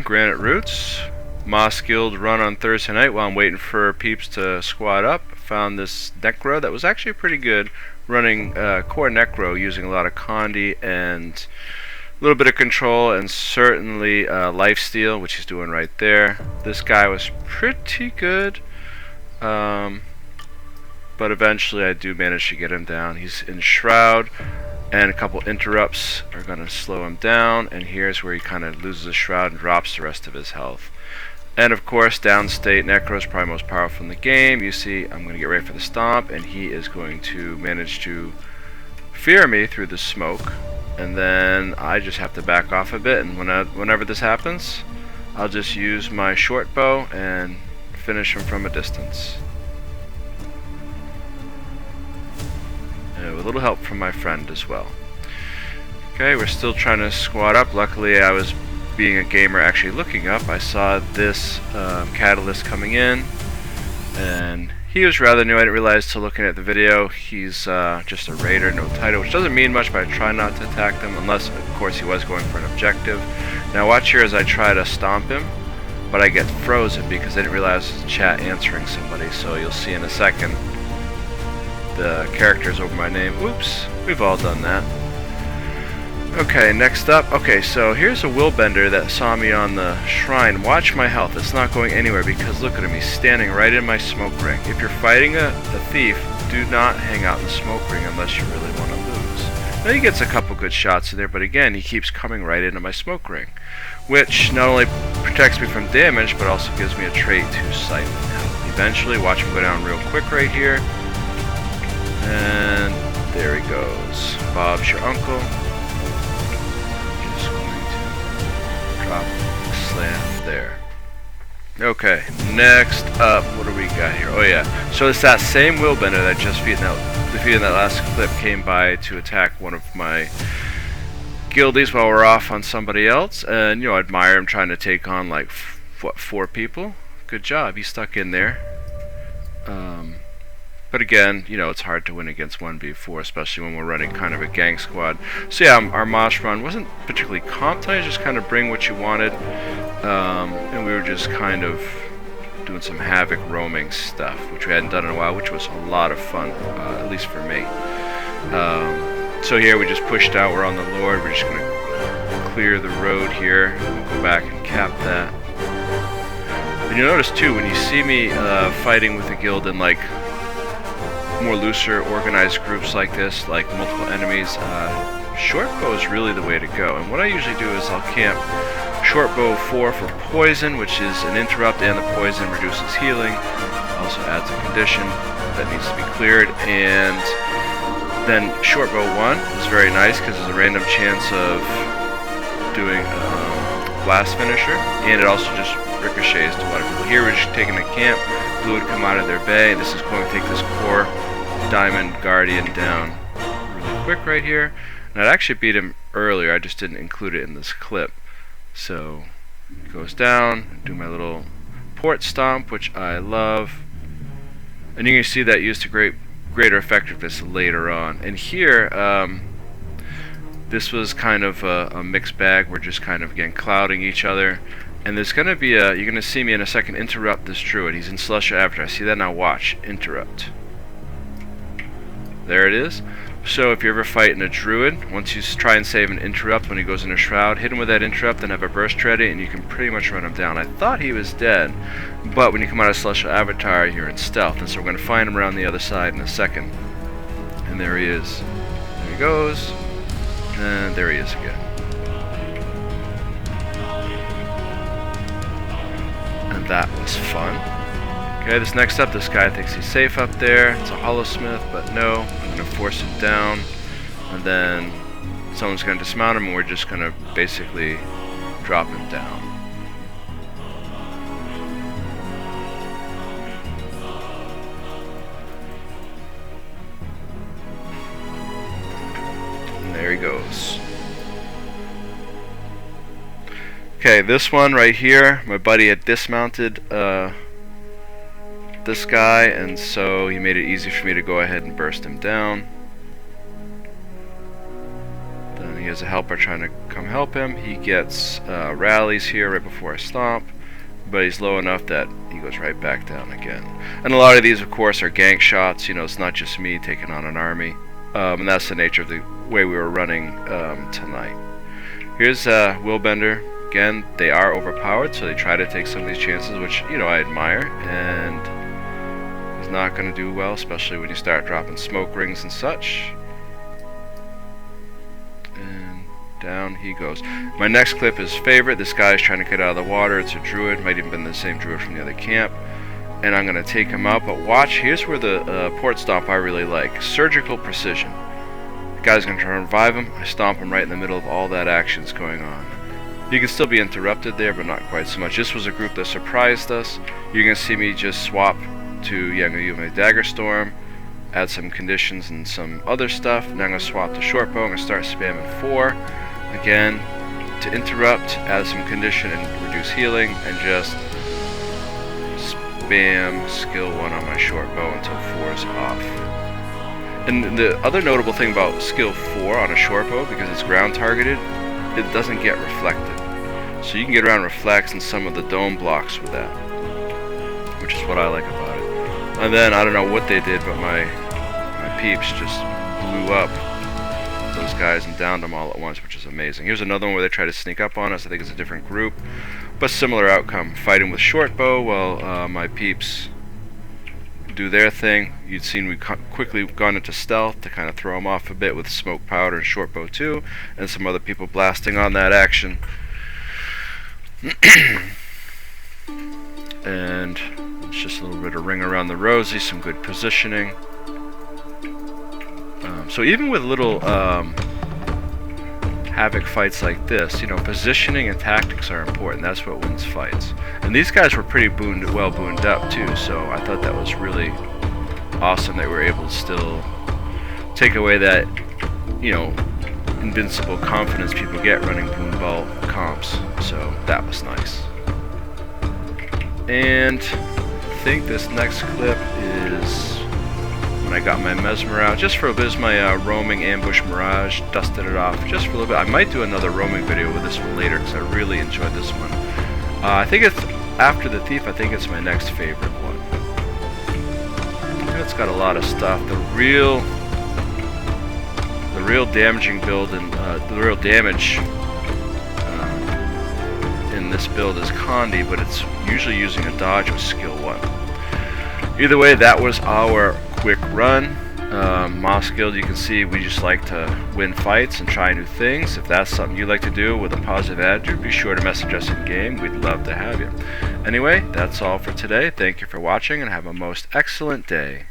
everyone, Granite Roots. Moss Guild run on Thursday night while I'm waiting for peeps to squad up. Found this necro that was actually pretty good, running core necro using a lot of condi and a little bit of control and certainly lifesteal, which he's doing right there. This guy was pretty good, but eventually I do manage to get him down. He's in Shroud, and a couple interrupts are going to slow him down, and here's where he kind of loses his Shroud and drops the rest of his health. And of course, downstate Necro is probably most powerful in the game. You see, I'm going to get ready for the stomp, and he is going to manage to fear me through the smoke. And then I just have to back off a bit, and whenever this happens, I'll just use my short bow and finish him from a distance. With a little help from my friend as well. Okay, we're still trying to squad up. Luckily, I was, being a gamer, actually looking up. I saw this catalyst coming in, and he was rather new. I didn't realize till looking at the video he's just a raider, no title, which doesn't mean much, but I try not to attack them unless, of course, he was going for an objective. Now watch here as I try to stomp him, but I get frozen because I didn't realize it was chat answering somebody. So you'll see in a second the characters over my name. Oops, we've all done that. Okay, next up. Okay, so here's a willbender that saw me on the shrine. Watch my health. It's not going anywhere because look at him. He's standing right in my smoke ring. If you're fighting a thief, do not hang out in the smoke ring unless you really want to lose. Now he gets a couple good shots in there, but again, he keeps coming right into my smoke ring, which not only protects me from damage, but also gives me a trait to siphon out. Eventually, watch him go down real quick right here. And there he goes. Bob's your uncle. Slam there. Okay, next up, what do we got here? Oh yeah, so it's that same willbender that just defeated that last clip came by to attack one of my guildies while we're off on somebody else, and I admire him trying to take on like what, 4 people. Good job, he stuck in there. But again, it's hard to win against 1v4, especially when we're running kind of a gang squad. So yeah, our Mosh run wasn't particularly comp time, just kind of bring what you wanted. And we were just kind of doing some Havok Roaming stuff, which we hadn't done in a while, which was a lot of fun, at least for me. So here we just pushed out, we're on the Lord, we're just going to clear the road here, we'll go back and cap that. And you'll notice too, when you see me fighting with a guild in like more looser organized groups like this, like multiple enemies, short bow is really the way to go. And what I usually do is I'll camp short bow 4 for poison, which is an interrupt, and the poison reduces healing, also adds a condition that needs to be cleared. And then short bow 1 is very nice because there's a random chance of doing blast finisher, and it also just ricochets to a lot of people. Here we're just taking a camp, blue would come out of their bay, and this is going to take this core Diamond Guardian down really quick right here. And I'd actually beat him earlier, I just didn't include it in this clip. So it goes down, do my little port stomp, which I love. And you can see that used to greater effectiveness later on. And here, this was kind of a mixed bag. We're just kind of, again, clouding each other. And there's going to be you're going to see me in a second interrupt this druid. He's in Celestial Avatar. See that? Now watch. Interrupt. There it is. So if you're ever fighting a druid, once you try and save an interrupt when he goes in a shroud, hit him with that interrupt and have a burst ready, and you can pretty much run him down. I thought he was dead, but when you come out of Celestial Avatar, you're in stealth, and so we're going to find him around the other side in a second. And there he is. There he goes. And there he is again. And that was fun. Okay, this next up, this guy thinks he's safe up there. It's a Hollowsmith, but no. I'm going to force him down, and then someone's going to dismount him, and we're just going to basically drop him down. And there he goes. Okay, this one right here, my buddy had dismounted this guy, and so he made it easy for me to go ahead and burst him down. Then He has a helper trying to come help him. He gets rallies here right before I stomp, but he's low enough that he goes right back down again. And a lot of these, of course, are gank shots. You know, it's not just me taking on an army. And that's the nature of the way we were running tonight. Here's Willbender. Again, they are overpowered, so they try to take some of these chances, which, you know, I admire. And he's not going to do well, especially when you start dropping smoke rings and such. And down he goes. My next clip is favorite. This guy is trying to get out of the water. It's a druid. Might even been the same druid from the other camp. And I'm going to take him out. But watch, here's where the port stomp I really like. Surgical precision. The guy's going to try to revive him. I stomp him right in the middle of all that action's going on. You can still be interrupted there, but not quite so much. This was a group that surprised us. You're going to see me just swap to, yeah, I'm going to use my dagger storm, add some conditions and some other stuff. Now I'm going to swap to short bow. I'm going to start spamming 4. Again, to interrupt, add some condition and reduce healing, and just spam skill 1 on my short bow until 4 is off. And the other notable thing about skill 4 on a short bow, because it's ground targeted, it doesn't get reflected. So you can get around reflects and some of the dome blocks with that, which is what I like about it. And then I don't know what they did, but my peeps just blew up those guys and downed them all at once, which is amazing. Here's another one where they try to sneak up on us. I think it's a different group, but similar outcome. Fighting with short bow while my peeps do their thing. You'd seen we quickly gone into stealth to kind of throw them off a bit with smoke powder and short bow too, and some other people blasting on that action. And it's just a little bit of ring around the rosy, some good positioning. So even with little Havok fights like this, you know, positioning and tactics are important. That's what wins fights. And these guys were pretty well booned up too, so I thought that was really awesome that we were able to still take away that, you know, invincible confidence people get running boon ball comps. So that was nice. And I think this next clip is when I got my mesmer out, just for a bit. Is my roaming ambush mirage, dusted it off just for a little bit. I might do another roaming video with this one later because I really enjoyed this one. I think it's after the thief. I think it's my next favorite one. It's got a lot of stuff. The real damaging build and the real damage in this build is condi, but it's usually using a dodge with skill 1. Either way, that was our quick run. Moss Guild, you can see we just like to win fights and try new things. If that's something you like to do with a positive attitude, be sure to message us in game. We'd love to have you. Anyway, that's all for today. Thank you for watching and have a most excellent day.